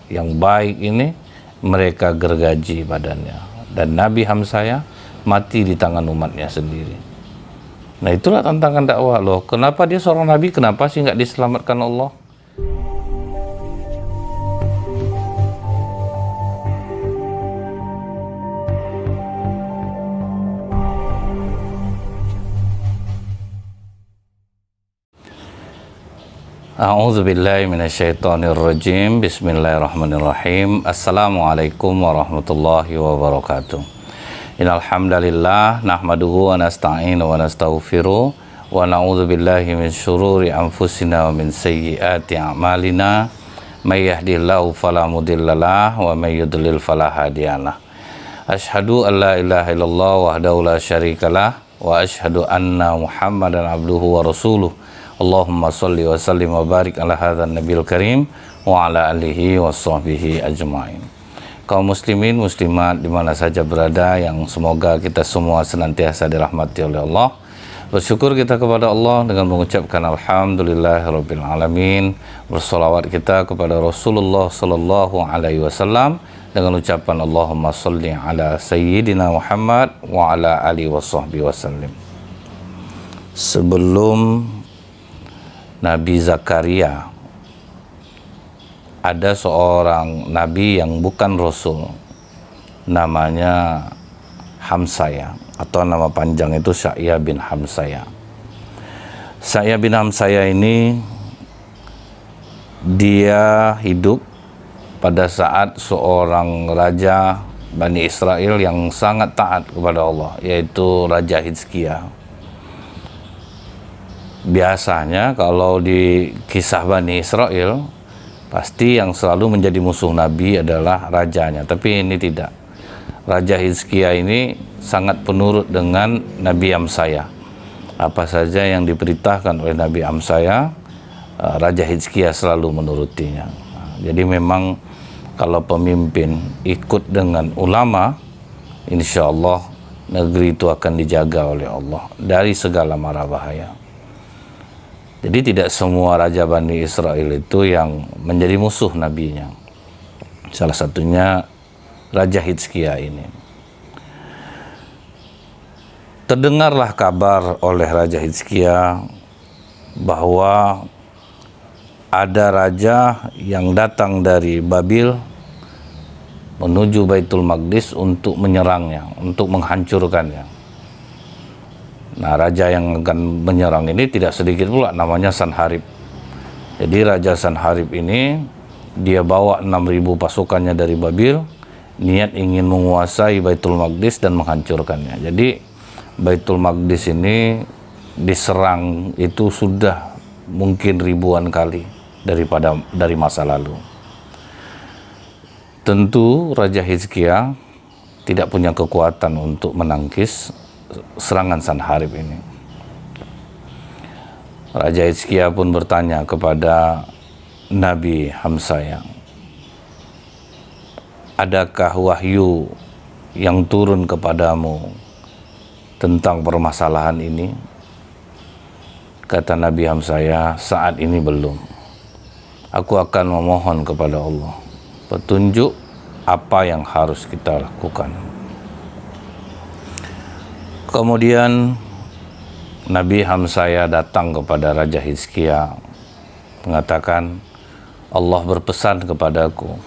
yang baik ini mereka gergaji badannya, dan Nabi Hamzah mati di tangan umatnya sendiri. Nah, itulah tantangan dakwah loh. Kenapa dia seorang nabi, kenapa sih nggak diselamatkan Allah? A'udzubillahi minasyaitonirrajim. Bismillahirrahmanirrahim. Assalamualaikum warahmatullahi wabarakatuh. Innal hamdalillah nahmaduhu wa nasta'inu wa nastaghfiruh wa na'udzubillahi min syururi anfusina wa min sayyiati a'malina. May yahdihillahu fala mudhillalah wa may yudlil fala hadiyalah. Asyhadu an la ilaha illallah wahdahu la syarikalah wa asyhadu anna Muhammadan abduhu wa rasuluh. Allahumma sholli wa sallim wa barik ala hadzal nabiyil karim wa ala alihi wa sahbihi ajmain. Kaum muslimin muslimat di mana saja berada, yang semoga kita semua senantiasa dirahmati oleh Allah. Bersyukur kita kepada Allah dengan mengucapkan alhamdulillahirabbil alamin. Bersolawat kita kepada Rasulullah sallallahu alaihi wasallam dengan ucapan Allahumma sholli ala sayyidina Muhammad wa ala alihi washabbihi wasallim. Sebelum Nabi Zakaria, ada seorang nabi yang bukan rasul, namanya Hamzah, atau nama panjang itu Sa'ya bin Hamzah. Sa'ya bin Hamzah ini dia hidup pada saat seorang raja Bani Israel yang sangat taat kepada Allah, yaitu Raja Hizkia. Biasanya kalau di kisah Bani Israel, pasti yang selalu menjadi musuh Nabi adalah rajanya, tapi ini tidak. Raja Hizkia ini sangat penurut dengan Nabi Hamzah. Apa saja yang diperintahkan oleh Nabi Hamzah, Raja Hizkia selalu menurutinya. Jadi memang kalau pemimpin ikut dengan ulama, insya Allah negeri itu akan dijaga oleh Allah dari segala mara bahaya. Jadi tidak semua raja Bani Israel itu yang menjadi musuh nabinya. Salah satunya Raja Hizkia ini. Terdengarlah kabar oleh Raja Hizkia bahwa ada raja yang datang dari Babil menuju Baitul Maqdis untuk menyerangnya, untuk menghancurkannya. Nah, raja yang akan menyerang ini tidak sedikit pula, namanya Sanharib. Jadi Raja Sanharib ini dia bawa 6.000 pasukannya dari Babil, niat ingin menguasai Baitul Maqdis dan menghancurkannya. Jadi Baitul Maqdis ini diserang itu sudah mungkin ribuan kali dari masa lalu. Tentu Raja Hizkia tidak punya kekuatan untuk menangkis serangan Sanharib ini. Raja Hizkia pun bertanya kepada Nabi Hamzah, adakah wahyu yang turun kepadamu tentang permasalahan ini? Kata Nabi Hamzah, saat ini belum. Aku akan memohon kepada Allah petunjuk apa yang harus kita lakukan. Kemudian Nabi Hamzah datang kepada Raja Hizkia, mengatakan, Allah berpesan kepadaku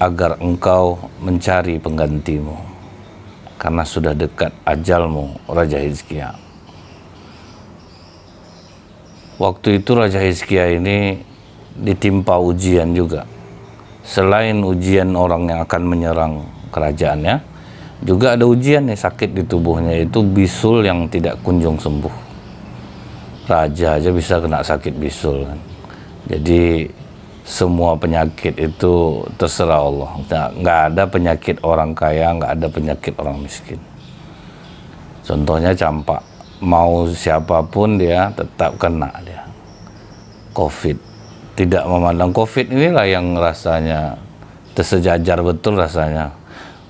agar engkau mencari penggantimu, karena sudah dekat ajalmu, Raja Hizkia. Waktu itu Raja Hizkia ini ditimpa ujian juga. Selain ujian orang yang akan menyerang kerajaannya, juga ada ujian nih, sakit di tubuhnya, itu bisul yang tidak kunjung sembuh. Raja aja bisa kena sakit bisul kan. Jadi semua penyakit itu terserah Allah. Nggak ada penyakit orang kaya, nggak ada penyakit orang miskin. Contohnya campak, mau siapapun dia tetap kena dia. COVID, tidak memandang COVID inilah yang rasanya tersejajar betul rasanya.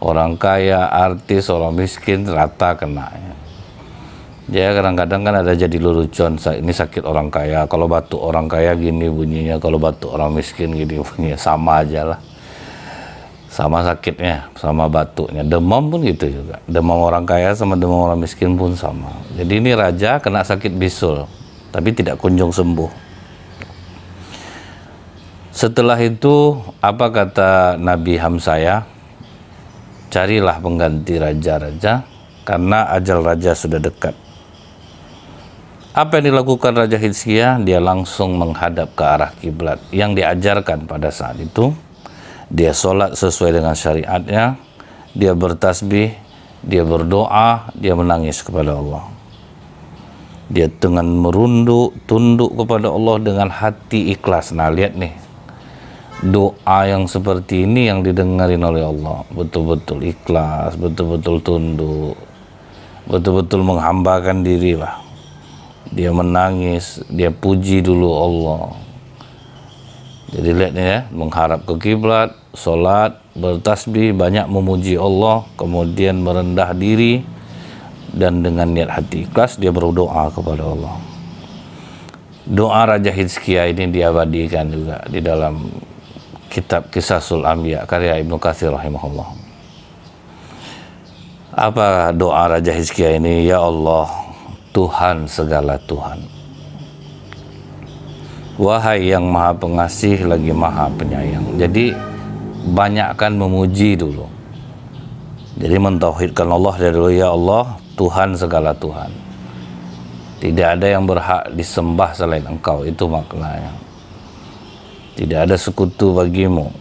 Orang kaya, artis, orang miskin rata kena. Dia kadang-kadang kan ada jadi lelucon, ini sakit orang kaya, kalau batuk orang kaya gini bunyinya, kalau batuk orang miskin gini bunyinya, sama aja lah. Sama sakitnya, sama batuknya. Demam pun gitu juga. Demam orang kaya sama demam orang miskin pun sama. Jadi ini raja kena sakit bisul, tapi tidak kunjung sembuh. Setelah itu, apa kata Nabi Hamzah? Carilah pengganti raja-raja, karena ajal raja sudah dekat. Apa yang dilakukan Raja Hizkia? Dia langsung menghadap ke arah kiblat yang diajarkan pada saat itu. Dia sholat sesuai dengan syariatnya, dia bertasbih, dia berdoa, dia menangis kepada Allah. Dia dengan merunduk, tunduk kepada Allah dengan hati ikhlas. Nah, lihat nih, doa yang seperti ini yang didengarin oleh Allah. Betul-betul ikhlas, betul-betul tunduk, betul-betul menghambakan diri lah. Dia menangis, dia puji dulu Allah. Jadi lihat nih ya, mengharap ke kiblat, sholat, bertasbih, banyak memuji Allah, kemudian merendah diri, dan dengan niat hati ikhlas dia berdoa kepada Allah. Doa Raja Hizkia ini diabadikan juga di dalam kitab Qisasul Anbiya karya Ibnu Katsir rahimahullah. Apa doa Raja Hizkia ini? Ya Allah, Tuhan segala Tuhan, wahai yang maha pengasih lagi maha penyayang. Jadi banyakkan memuji dulu. Jadi mentauhidkan Allah dari dulu. Ya Allah, Tuhan segala Tuhan, tidak ada yang berhak disembah selain Engkau. Itu maknanya. Tidak ada sekutu bagimu.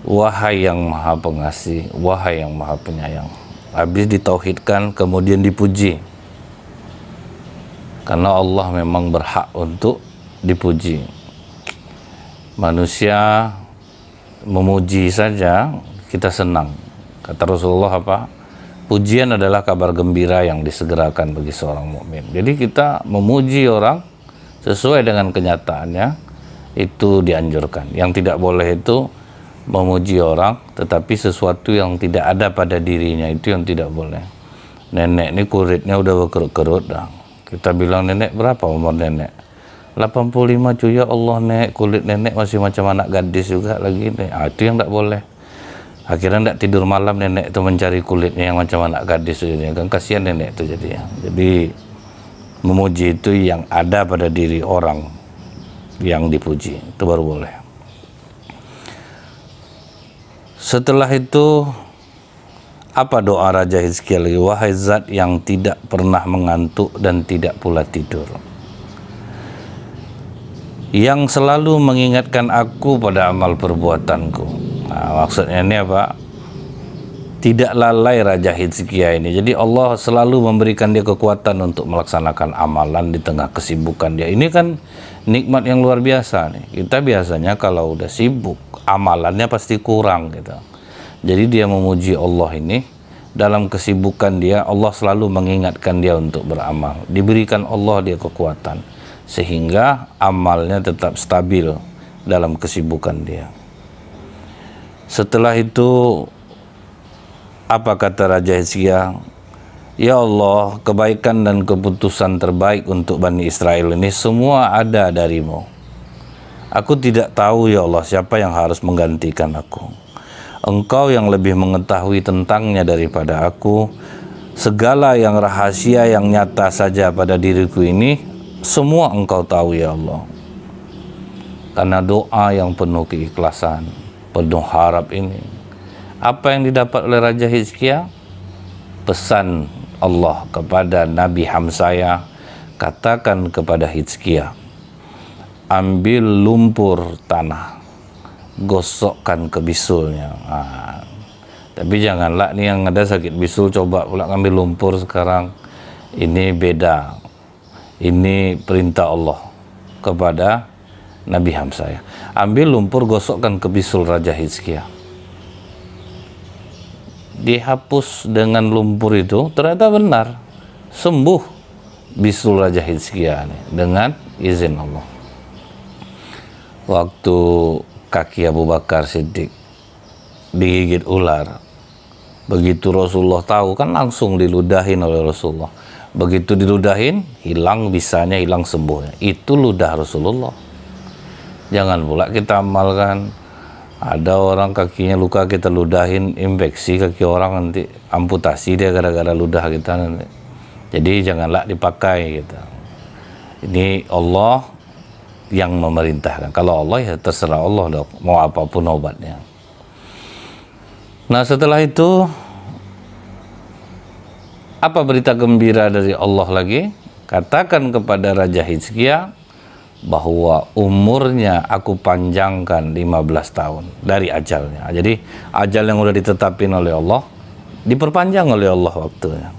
Wahai yang maha pengasih, wahai yang maha penyayang. Habis ditauhidkan, kemudian dipuji. Karena Allah memang berhak untuk dipuji. Manusia memuji saja kita senang. Kata Rasulullah apa? Pujian adalah kabar gembira yang disegerakan bagi seorang mukmin. Jadi kita memuji orang sesuai dengan kenyataannya, itu dianjurkan. Yang tidak boleh itu memuji orang tetapi sesuatu yang tidak ada pada dirinya, itu yang tidak boleh. Nenek ini kulitnya udah berkerut-kerut dah. Kita bilang, nenek berapa umur nenek? 85 cuy. Ya Allah, nek, kulit nenek masih macam anak gadis juga lagi nek. Itu yang tidak boleh. Akhirnya tidak tidur malam nenek itu mencari kulitnya yang macam anak gadis ini. Kan kasihan nenek itu jadi ya. Jadi memuji itu yang ada pada diri orang yang dipuji, itu baru boleh. Setelah itu, apa doa Raja Hizkia lagi? Wahai zat yang tidak pernah mengantuk dan tidak pula tidur, yang selalu mengingatkan aku pada amal perbuatanku. Nah, maksudnya ini apa? Tidak lalai Raja Hizkia ini. Jadi Allah selalu memberikan dia kekuatan untuk melaksanakan amalan di tengah kesibukan dia. Ini kan nikmat yang luar biasa nih. Kita biasanya kalau udah sibuk, amalannya pasti kurang gitu. Jadi dia memuji Allah ini, dalam kesibukan dia, Allah selalu mengingatkan dia untuk beramal. Diberikan Allah dia kekuatan, sehingga amalnya tetap stabil dalam kesibukan dia. Setelah itu, apa kata Raja Hizkia? Ya Allah, kebaikan dan keputusan terbaik untuk Bani Israel ini semua ada darimu. Aku tidak tahu ya Allah siapa yang harus menggantikan aku. Engkau yang lebih mengetahui tentangnya daripada aku. Segala yang rahasia yang nyata saja pada diriku ini, semua Engkau tahu ya Allah. Karena doa yang penuh keikhlasan, penuh harap ini, apa yang didapat oleh Raja Hizkia? Pesan Allah kepada Nabi Hamzah, katakan kepada Hizkia, ambil lumpur tanah, gosokkan ke bisulnya. Tapi janganlah nih yang ada sakit bisul coba pula ngambil lumpur sekarang. Ini beda. Ini perintah Allah kepada Nabi Hamzah. Ambil lumpur, gosokkan ke bisul Raja Hizkia. Dihapus dengan lumpur itu, ternyata benar sembuh bisul Raja Hizkia dengan izin Allah. Waktu kaki Abu Bakar Siddiq digigit ular, begitu Rasulullah tahu kan langsung diludahin oleh Rasulullah. Begitu diludahin, hilang bisanya, hilang sembuhnya. Itu ludah Rasulullah. Jangan pula kita amalkan. Ada orang kakinya luka, kita ludahin, infeksi kaki orang, nanti amputasi dia gara-gara ludah kita nanti. Jadi janganlah dipakai gitu. Ini Allah yang memerintahkan. Kalau Allah ya terserah Allah dong, mau apapun obatnya. Nah setelah itu, apa berita gembira dari Allah lagi? Katakan kepada Raja Hizkia bahwa umurnya aku panjangkan 15 tahun dari ajalnya. Jadi ajal yang sudah ditetapin oleh Allah diperpanjang oleh Allah waktunya.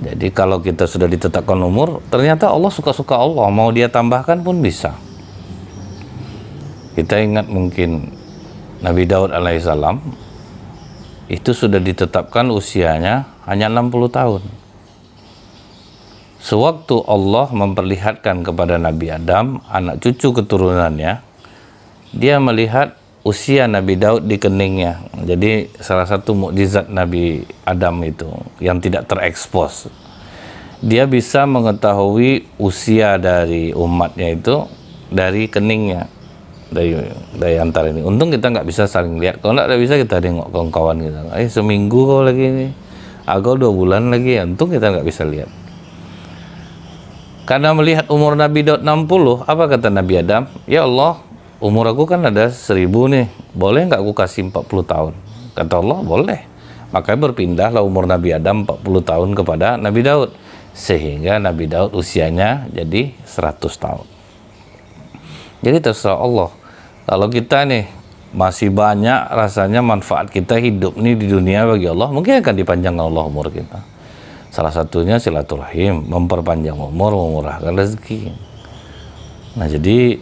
Jadi kalau kita sudah ditetapkan umur, ternyata Allah suka-suka Allah, mau dia tambahkan pun bisa. Kita ingat mungkin Nabi Daud alaihissalam itu sudah ditetapkan usianya hanya 60 tahun. Sewaktu Allah memperlihatkan kepada Nabi Adam, anak cucu keturunannya, dia melihat usia Nabi Daud di keningnya. Jadi salah satu mukjizat Nabi Adam itu yang tidak terekspos. Dia bisa mengetahui usia dari umatnya itu dari keningnya, dari antara ini. Untung kita nggak bisa saling lihat. Kalau nggak bisa kita tengok kawan-kawan kita. Seminggu kau lagi ini, agak 2 bulan lagi. Untung kita nggak bisa lihat. Karena melihat umur Nabi Daud 60, apa kata Nabi Adam? Ya Allah, umur aku kan ada 1000 nih, boleh nggak aku kasih 40 tahun? Kata Allah, boleh. Makanya berpindahlah umur Nabi Adam 40 tahun kepada Nabi Daud. Sehingga Nabi Daud usianya jadi 100 tahun. Jadi terserah Allah. Kalau kita nih masih banyak rasanya manfaat kita hidup nih di dunia bagi Allah, mungkin akan dipanjangkan Allah umur kita. Salah satunya silaturahim, memperpanjang umur, memurahkan rezeki. Nah jadi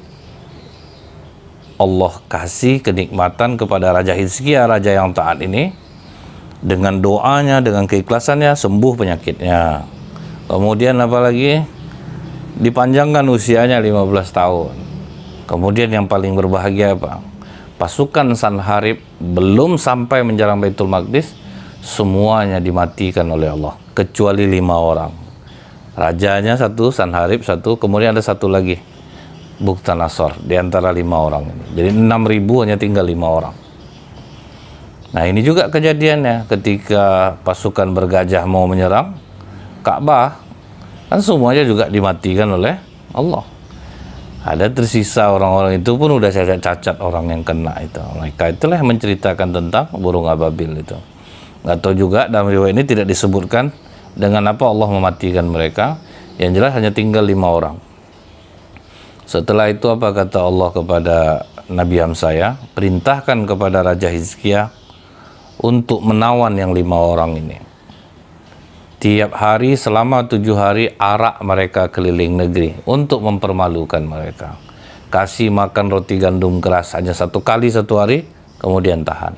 Allah kasih kenikmatan kepada Raja Hizkia, raja yang taat ini, dengan doanya, dengan keikhlasannya sembuh penyakitnya. Kemudian apalagi dipanjangkan usianya 15 tahun. Kemudian yang paling berbahagia apa? Pasukan Sanharib belum sampai menyerang Baitul Maqdis, semuanya dimatikan oleh Allah kecuali 5 orang. Rajanya 1, Sanharib 1, kemudian ada 1 lagi, Bukhtanasor, di antara 5 orang ini. Jadi 6.000 hanya tinggal 5 orang. Nah ini juga kejadiannya ketika pasukan bergajah mau menyerang Ka'bah, kan semuanya juga dimatikan oleh Allah. Ada tersisa orang-orang itu pun udah cacat-cacat orang yang kena itu. Mereka itulah yang menceritakan tentang burung ababil itu. Nggak tahu juga dalam riwayat ini tidak disebutkan dengan apa Allah mematikan mereka. Yang jelas hanya tinggal 5 orang. Setelah itu apa kata Allah kepada Nabi Hamzah? Perintahkan kepada Raja Hizkia untuk menawan yang 5 orang ini. Tiap hari selama 7 hari arak mereka keliling negeri untuk mempermalukan mereka. Kasih makan roti gandum keras hanya 1 kali 1 hari, kemudian tahan.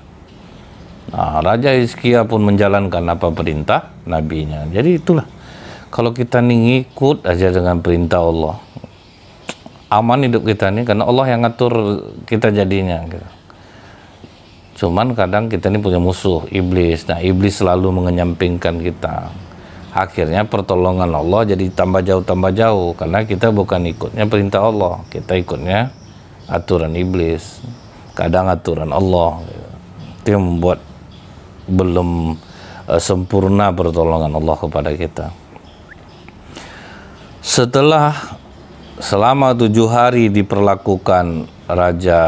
Nah, Raja Hizkia pun menjalankan apa perintah nabinya. Jadi itulah, kalau kita nih ngikut aja dengan perintah Allah, aman hidup kita nih, karena Allah yang ngatur kita jadinya gitu. Cuman kadang kita ini punya musuh, iblis. Nah, iblis selalu mengenyampingkan kita. Akhirnya pertolongan Allah jadi tambah jauh, karena kita bukan ikutnya perintah Allah, kita ikutnya aturan iblis, kadang aturan Allah gitu. Itu yang membuat belum sempurna pertolongan Allah kepada kita. Setelah selama 7 hari diperlakukan Raja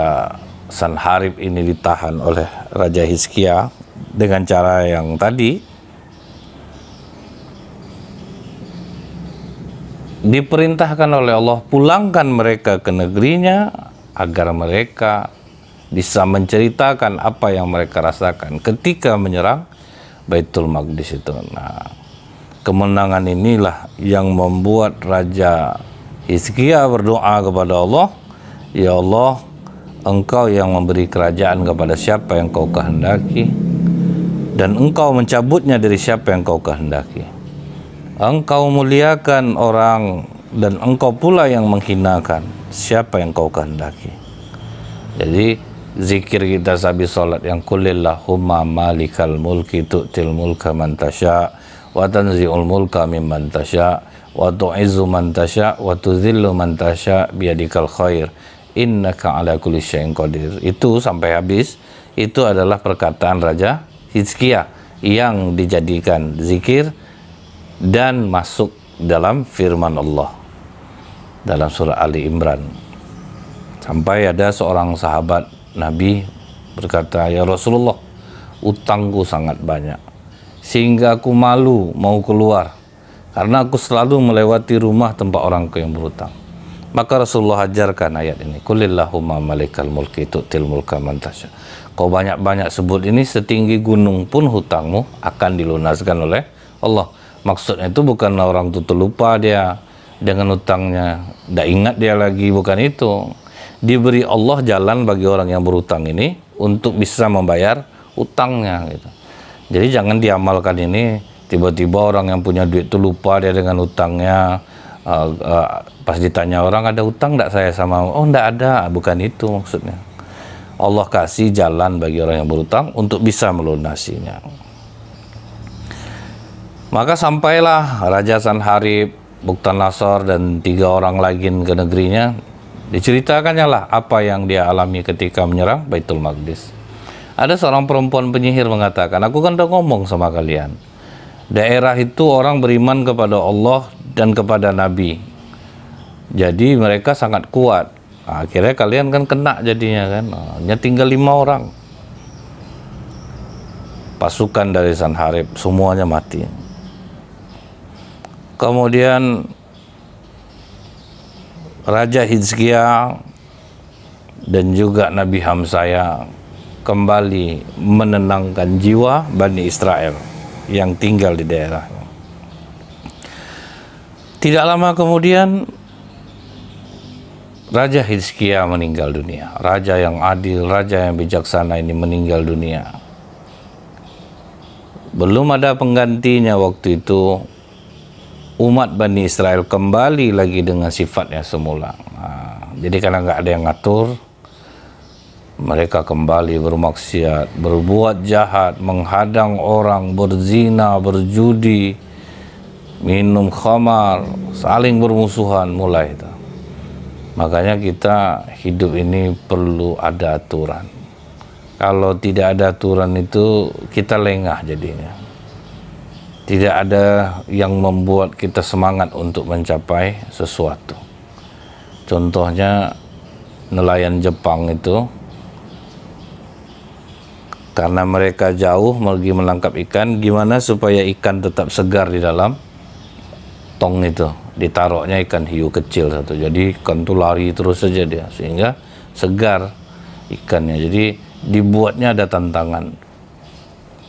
Sanharib ini ditahan oleh Raja Hizkia dengan cara yang tadi, diperintahkan oleh Allah pulangkan mereka ke negerinya agar mereka bisa menceritakan apa yang mereka rasakan ketika menyerang Baitul Maqdis itu. Nah, kemenangan inilah yang membuat Raja Hizkia berdoa kepada Allah, ya Allah, Engkau yang memberi kerajaan kepada siapa yang Kau kehendaki, dan Engkau mencabutnya dari siapa yang Kau kehendaki. Engkau muliakan orang dan Engkau pula yang menghinakan siapa yang Kau kehendaki. Jadi zikir kita habis salat yang kulillahumma malikal mulki tu'til mulka man tasya wa tanzi'ul mulka mimman tasya wa tu'izzu man tasya wa tudhillu man tasya biyadikal khair innaka ala kulli syai'in qadir. Itu sampai habis. Itu adalah perkataan Raja Hizkia yang dijadikan zikir dan masuk dalam firman Allah dalam surah Ali Imran. Sampai ada seorang sahabat Nabi berkata, "Ya Rasulullah, utangku sangat banyak sehingga aku malu mau keluar karena aku selalu melewati rumah tempat orangku yang berutang." Maka Rasulullah ajarkan ayat ini, "Qulillahumma malikal mulki tu'til mulka man tasya." Kau banyak-banyak sebut ini, setinggi gunung pun hutangmu akan dilunaskan oleh Allah. Maksudnya itu bukan orang itu terlupa dia dengan hutangnya, tidak ingat dia lagi, bukan itu. Diberi Allah jalan bagi orang yang berhutang ini untuk bisa membayar hutangnya gitu. Jadi jangan diamalkan ini, tiba-tiba orang yang punya duit itu lupa dia dengan hutangnya. Pas ditanya orang, ada hutang enggak saya sama? Oh enggak ada, bukan itu maksudnya. Allah kasih jalan bagi orang yang berhutang untuk bisa melunasinya. Maka sampailah Raja Sanharib, Bukhtannasar dan 3 orang lagi ke negerinya. Diceritakannya lah apa yang dia alami ketika menyerang Baitul Maqdis. Ada seorang perempuan penyihir mengatakan, "Aku kan udah ngomong sama kalian, daerah itu orang beriman kepada Allah dan kepada Nabi. Jadi mereka sangat kuat. Akhirnya kalian kan kena jadinya kan. Hanya tinggal 5 orang. Pasukan dari Sanharib semuanya mati." Kemudian Raja Hizkia dan juga Nabi Hamzaya kembali menenangkan jiwa Bani Israel yang tinggal di daerah. Tidak lama kemudian Raja Hizkia meninggal dunia. Raja yang adil, raja yang bijaksana ini meninggal dunia. Belum ada penggantinya waktu itu. Umat Bani Israel kembali lagi dengan sifatnya semula. Jadi karena nggak ada yang ngatur, mereka kembali bermaksiat, berbuat jahat, menghadang orang, berzina, berjudi, minum khamar, saling bermusuhan, mulai itu. Makanya kita hidup ini perlu ada aturan. Kalau tidak ada aturan itu kita lengah jadinya. Tidak ada yang membuat kita semangat untuk mencapai sesuatu. Contohnya nelayan Jepang itu, karena mereka jauh pergi menangkap ikan, gimana supaya ikan tetap segar di dalam tong itu? Ditaruhnya ikan hiu kecil satu. Jadi ikan itu lari terus saja dia, sehingga segar ikannya. Jadi dibuatnya ada tantangan.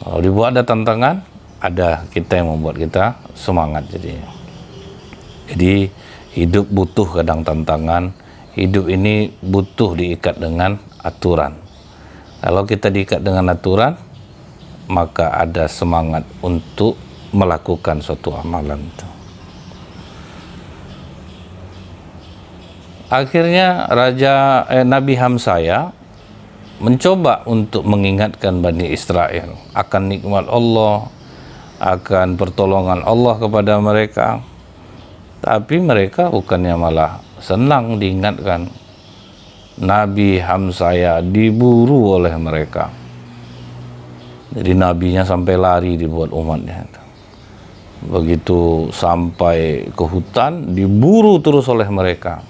Kalau dibuat ada tantangan, ada kita yang membuat kita semangat jadinya. Jadi hidup butuh kadang tantangan, hidup ini butuh diikat dengan aturan. Kalau kita diikat dengan aturan, maka ada semangat untuk melakukan suatu amalan itu. Akhirnya Nabi Hamzaya mencoba untuk mengingatkan Bani Israel akan nikmat Allah, akan pertolongan Allah kepada mereka. Tapi mereka bukannya malah senang diingatkan. Nabi Hamzaya diburu oleh mereka. Jadi nabinya sampai lari dibuat umatnya. Begitu sampai ke hutan, diburu terus oleh mereka.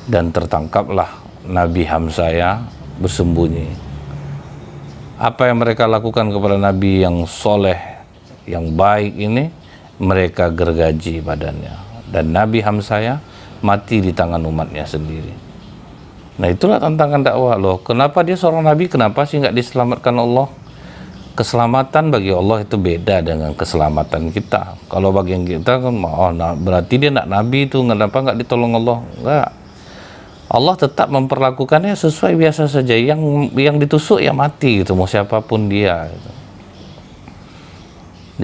Dan tertangkaplah Nabi Hamzaya bersembunyi. Apa yang mereka lakukan kepada Nabi yang soleh, yang baik ini, mereka gergaji badannya. Dan Nabi Hamzaya mati di tangan umatnya sendiri. Nah itulah tantangan dakwah loh. Kenapa dia seorang Nabi, kenapa sih nggak diselamatkan Allah? Keselamatan bagi Allah itu beda dengan keselamatan kita. Kalau bagi kita kan, berarti dia nak Nabi itu, kenapa nggak ditolong Allah? Enggak. Allah tetap memperlakukannya sesuai biasa saja. Yang ditusuk ya mati gitu, mau siapapun dia gitu.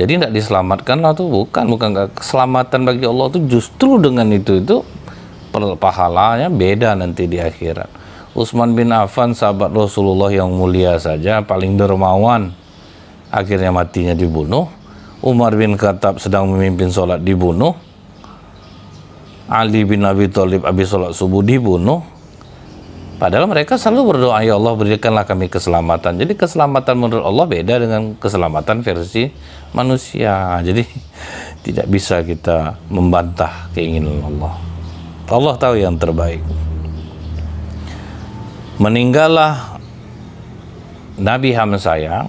Jadi tidak diselamatkan lah tuh, bukan keselamatan bagi Allah tuh justru dengan itu pahalanya beda nanti di akhirat. Utsman bin Affan, sahabat Rasulullah yang mulia saja, paling dermawan, akhirnya matinya dibunuh. Umar bin Khattab sedang memimpin sholat dibunuh, Ali bin Abi Thalib habis sholat subuh dibunuh. Padahal mereka selalu berdoa, ya Allah berikanlah kami keselamatan. Jadi keselamatan menurut Allah beda dengan keselamatan versi manusia. Jadi tidak bisa kita membantah keinginan Allah. Allah tahu yang terbaik. Meninggallah Nabi Hamzah.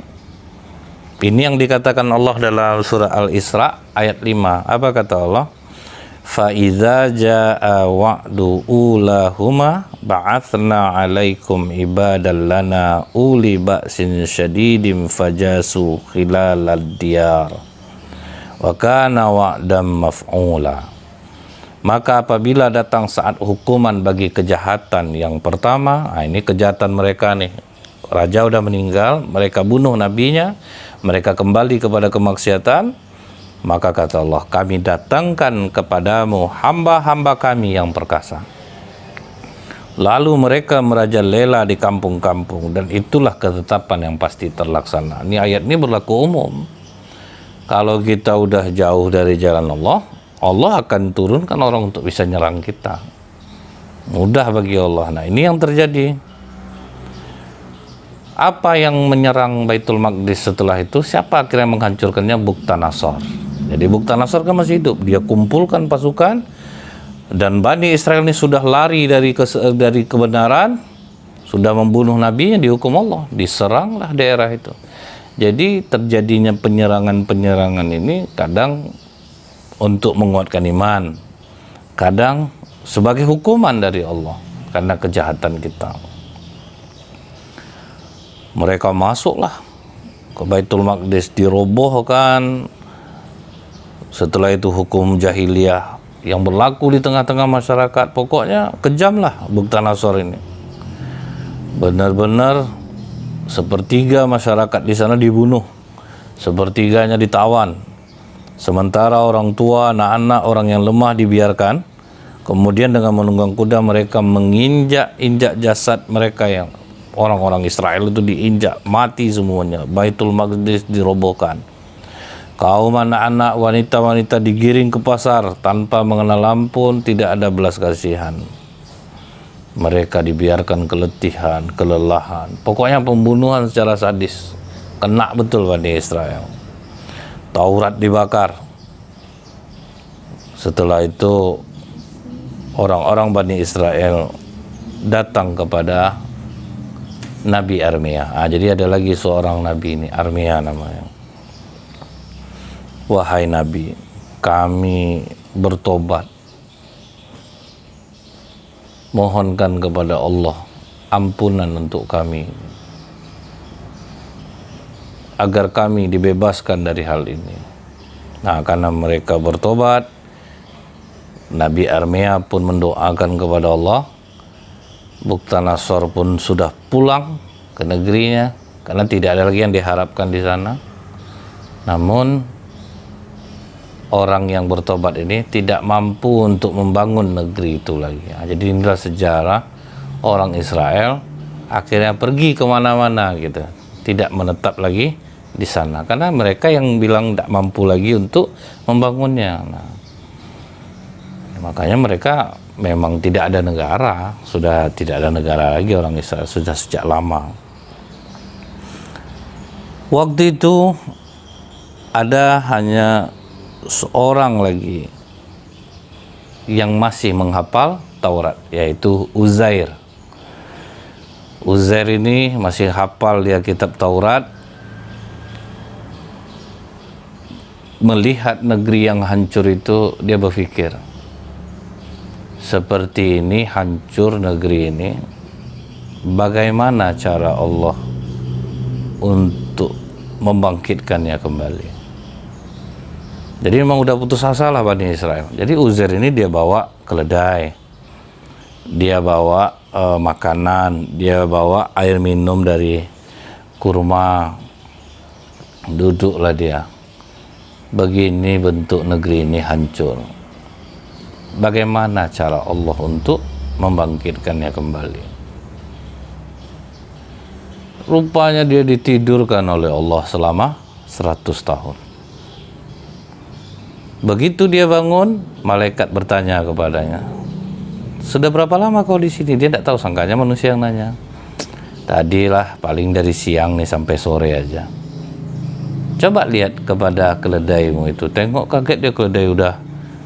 Ini yang dikatakan Allah dalam surah Al-Isra ayat 5. Apa kata Allah? فَإِذَا جَاءَ وَعْدُ أُولَاهُمَا بَعَثْنَا عَلَيْكُمْ عِبَادًا لَنَا أُولِي بَأْسٍ شَدِيدٍ فَجَاسُوا خِلَالَ الدِّيَارِ وَكَانَ وَعْدًا مَفْعُولًا. Maka apabila datang saat hukuman bagi kejahatan yang pertama, ini kejahatan mereka nih, raja udah meninggal, mereka bunuh nabinya, mereka kembali kepada kemaksiatan. Maka kata Allah, kami datangkan kepadamu hamba-hamba kami yang perkasa. Lalu mereka merajalela di kampung-kampung, dan itulah ketetapan yang pasti terlaksana. Ini ayat ini berlaku umum. Kalau kita udah jauh dari jalan Allah, Allah akan turunkan orang untuk bisa nyerang kita. Mudah bagi Allah. Nah, ini yang terjadi. Apa yang menyerang Baitul Maqdis setelah itu? Siapa akhirnya menghancurkannya? Bukhtanassar. Jadi Bukhtanassar kan masih hidup. Dia kumpulkan pasukan, dan Bani Israel ini sudah lari dari kebenaran, sudah membunuh nabinya, dihukum Allah, diseranglah daerah itu. Jadi terjadinya penyerangan-penyerangan ini kadang untuk menguatkan iman, kadang sebagai hukuman dari Allah karena kejahatan kita. Mereka masuklah ke Baitul Maqdis, dirobohkan. Setelah itu hukum jahiliyah yang berlaku di tengah-tengah masyarakat, pokoknya kejamlah Bukhtanassar ini. Benar-benar sepertiga masyarakat di sana dibunuh, sepertiganya ditawan. Sementara orang tua, anak-anak, orang yang lemah dibiarkan. Kemudian dengan menunggang kuda mereka menginjak-injak jasad mereka, yang orang-orang Israel itu diinjak, mati semuanya. Baitul Maqdis dirobohkan. Kaum anak-anak, wanita-wanita digiring ke pasar tanpa mengenal ampun, tidak ada belas kasihan. Mereka dibiarkan keletihan, kelelahan. Pokoknya pembunuhan secara sadis. Kena betul Bani Israel. Taurat dibakar. Setelah itu orang-orang Bani Israel datang kepada Nabi Armia. Jadi ada lagi seorang nabi ini, Armia namanya. Wahai Nabi, kami bertobat, mohonkan kepada Allah ampunan untuk kami, agar kami dibebaskan dari hal ini. Nah, karena mereka bertobat, Nabi Armia pun mendoakan kepada Allah. Bukhtanassar pun sudah pulang ke negerinya, karena tidak ada lagi yang diharapkan di sana. Namun orang yang bertobat ini tidak mampu untuk membangun negeri itu lagi. Jadi inilah sejarah orang Israel akhirnya pergi kemana-mana gitu, tidak menetap lagi di sana karena mereka yang bilang tidak mampu lagi untuk membangunnya. Nah, makanya mereka memang tidak ada negara, sudah tidak ada negara lagi orang Israel, sudah sejak lama. Waktu itu ada hanya seorang lagi yang masih menghafal Taurat, yaitu Uzair. Uzair ini masih hafal dia kitab Taurat. Melihat negeri yang hancur itu, dia berpikir, seperti ini hancur negeri ini, bagaimana cara Allah untuk membangkitkannya kembali? Jadi memang udah putus asa lah Bani Israel. Jadi Uzair ini dia bawa keledai, dia bawa makanan, dia bawa air minum dari kurma. Duduklah dia. Begini bentuk negeri ini hancur. Bagaimana cara Allah untuk membangkitkannya kembali? Rupanya dia ditidurkan oleh Allah selama 100 tahun. Begitu dia bangun, malaikat bertanya kepadanya, sudah berapa lama kau di sini? Dia tidak tahu, sangkanya manusia yang nanya. Tadilah, paling dari siang nih sampai sore aja. Coba lihat kepada keledaimu itu. Tengok, kaget dia, keledai udah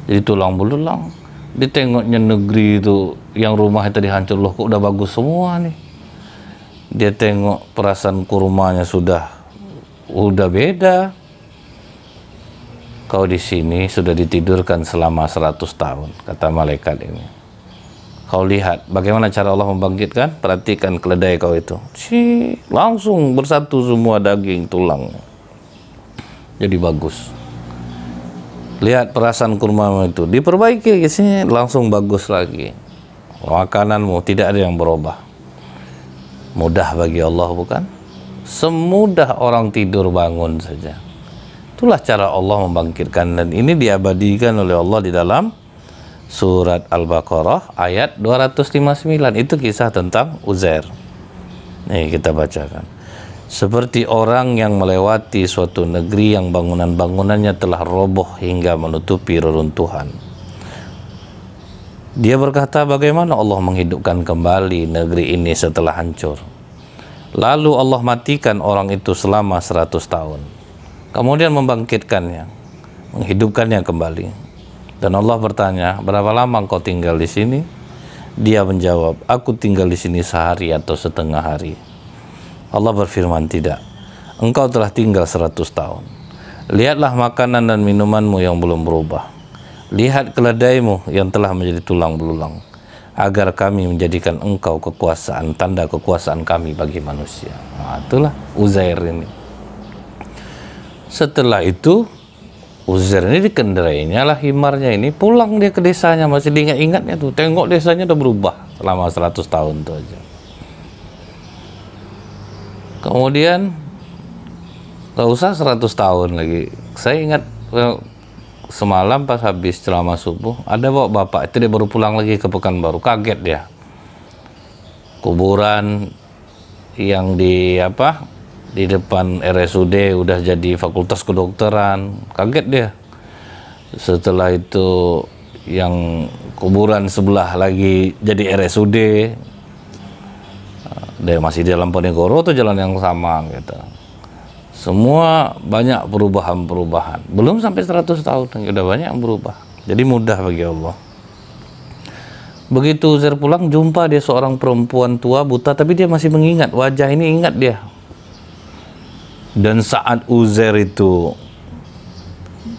jadi tulang belulang. Dia tengoknya negeri itu, yang rumah itu dihancur, loh kok udah bagus semua nih. Dia tengok perasaan kurmanya sudah beda. Kau di sini sudah ditidurkan selama 100 tahun, kata malaikat ini. Kau lihat bagaimana cara Allah membangkitkan? Perhatikan keledai kau itu. Langsung bersatu semua daging, tulang. Jadi bagus. Lihat perasaan kurma itu, diperbaiki ke sini, langsung bagus lagi. Makananmu tidak ada yang berubah. Mudah bagi Allah, bukan? Semudah orang tidur bangun saja. Itulah cara Allah membangkitkan, dan ini diabadikan oleh Allah di dalam surat Al-Baqarah ayat 259. Itu kisah tentang Uzair. Nih kita bacakan. Seperti orang yang melewati suatu negeri yang bangunan-bangunannya telah roboh hingga menutupi reruntuhan. Dia berkata, bagaimana Allah menghidupkan kembali negeri ini setelah hancur? Lalu Allah matikan orang itu selama 100 tahun. Kemudian membangkitkannya, menghidupkannya kembali. Dan Allah bertanya, berapa lama engkau tinggal di sini? Dia menjawab, aku tinggal di sini sehari atau setengah hari. Allah berfirman, tidak, engkau telah tinggal 100 tahun. Lihatlah makanan dan minumanmu yang belum berubah. Lihat keledaimu yang telah menjadi tulang belulang, agar kami menjadikan engkau kekuasaan, tanda kekuasaan kami bagi manusia. Nah, itulah Uzair ini. Setelah itu Uzair ini dikendarainya lah himarnya ini, pulang dia ke desanya, masih diingat-ingatnya tuh, tengok desanya udah berubah selama 100 tahun tuh aja. Kemudian gak usah 100 tahun lagi, saya ingat semalam pas habis ceramah subuh, ada bapak itu, dia baru pulang lagi ke Pekanbaru, kaget dia. Kuburan yang di depan RSUD udah jadi fakultas kedokteran, kaget dia. Setelah itu yang kuburan sebelah lagi jadi RSUD, dia masih di dalam Ponegoro atau jalan yang sama gitu. Semua banyak perubahan-perubahan, belum sampai 100 tahun udah banyak yang berubah. Jadi mudah bagi Allah. Begitu Uzair pulang, jumpa dia seorang perempuan tua buta, tapi dia masih mengingat wajah ini, ingat dia. Dan saat Uzair itu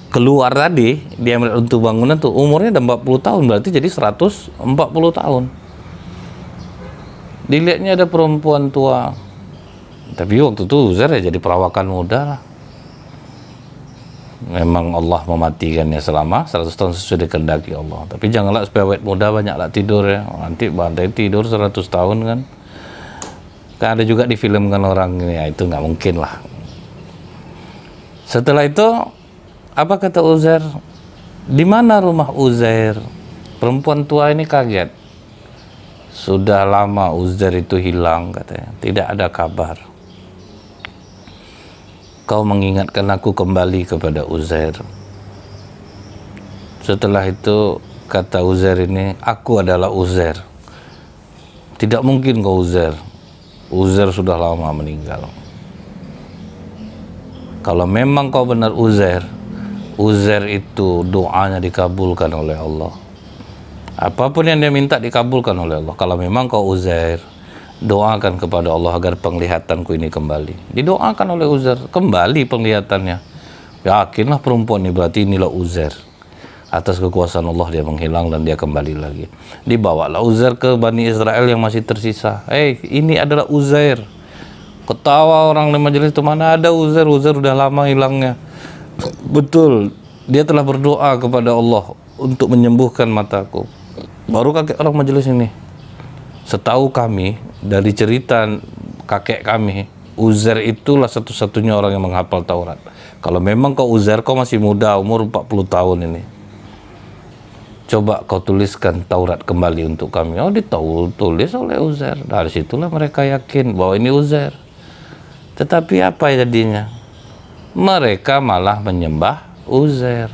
keluar tadi, dia melihat untuk bangunan tuh, umurnya udah 40 tahun, berarti jadi 140 tahun. Dilihatnya ada perempuan tua, tapi waktu itu Uzair ya jadi perawakan muda lah. Memang Allah mematikannya selama 100 tahun sesuai dikehendaki Allah. Tapi janganlah supaya awet muda banyaklah tidur ya, nanti bantai tidur 100 tahun kan. Kan ada juga difilmkan orang ini, ya itu nggak mungkin lah. Setelah itu apa kata Uzair? Di mana rumah Uzair? Perempuan tua ini kaget. Sudah lama Uzair itu hilang katanya, tidak ada kabar. Kau mengingatkan aku kembali kepada Uzair. Setelah itu kata Uzair ini, aku adalah Uzair. Tidak mungkin kau Uzair. Uzair sudah lama meninggal. Kalau memang kau benar Uzair, Uzair itu doanya dikabulkan oleh Allah. Apapun yang dia minta dikabulkan oleh Allah. Kalau memang kau Uzair, doakan kepada Allah agar penglihatanku ini kembali. Didoakan oleh Uzair, kembali penglihatannya. Yakinlah perempuan ini, berarti inilah Uzair. Atas kekuasaan Allah dia menghilang dan dia kembali lagi. Dibawalah Uzair ke Bani Israel yang masih tersisa. Ini adalah Uzair. Ketawa orang di majelis itu, mana ada Uzair, Uzair udah lama hilangnya. Betul, dia telah berdoa kepada Allah untuk menyembuhkan mataku. Baru kakek orang majelis ini. Setahu kami, dari cerita kakek kami, Uzair itulah satu-satunya orang yang menghafal Taurat. Kalau memang kau Uzair, kau masih muda, umur 40 tahun ini. Coba kau tuliskan Taurat kembali untuk kami. Oh, ditulis oleh Uzair. Dari situlah mereka yakin bahwa ini Uzair. Tetapi apa jadinya? Mereka malah menyembah Uzair.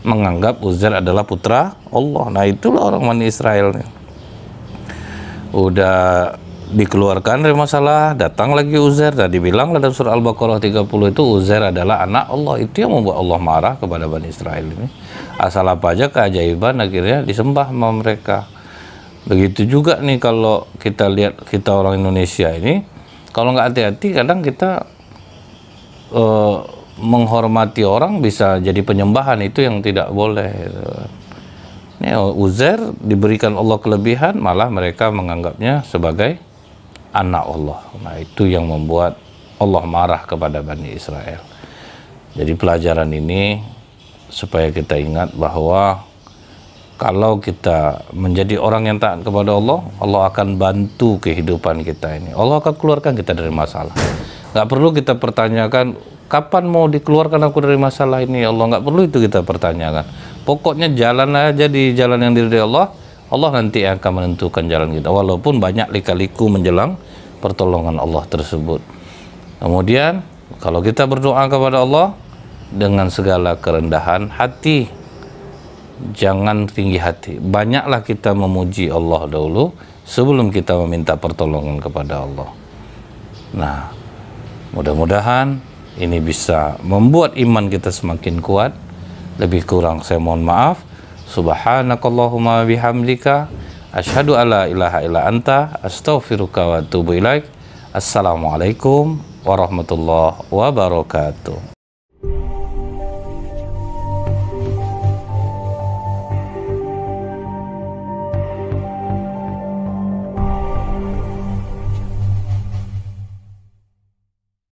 menganggap Uzair adalah putra Allah. Nah, itulah orang Bani Israel nih. Udah dikeluarkan dari masalah, datang lagi Uzair. Tadi bilang dalam surah Al-Baqarah 30 itu Uzair adalah anak Allah. Itu yang membuat Allah marah kepada Bani Israel ini. Asal apa aja keajaiban akhirnya disembah sama mereka. Begitu juga nih kalau kita lihat, kita orang Indonesia ini, kalau nggak hati-hati kadang kita menghormati orang bisa jadi penyembahan, itu yang tidak boleh. Ini Uzair diberikan Allah kelebihan, malah mereka menganggapnya sebagai anak Allah. Nah, itu yang membuat Allah marah kepada Bani Israel. Jadi pelajaran ini supaya kita ingat bahwa kalau kita menjadi orang yang taat kepada Allah, Allah akan bantu kehidupan kita ini. Allah akan keluarkan kita dari masalah. Nggak perlu kita pertanyakan, kapan mau dikeluarkan aku dari masalah ini, Allah? Nggak perlu itu kita pertanyakan. Pokoknya jalan aja di jalan yang diridhai Allah. Allah nanti akan menentukan jalan kita. Walaupun banyak lika-liku menjelang pertolongan Allah tersebut. Kemudian kalau kita berdoa kepada Allah dengan segala kerendahan hati, jangan tinggi hati. Banyaklah kita memuji Allah dahulu sebelum kita meminta pertolongan kepada Allah. Nah, mudah-mudahan ini bisa membuat iman kita semakin kuat. Lebih kurang saya mohon maaf. Subhanakallahumma bihamdika asyhadu alla ilaha illa anta astaghfiruka wa atubu ilaik. Assalamualaikum warahmatullahi wabarakatuh.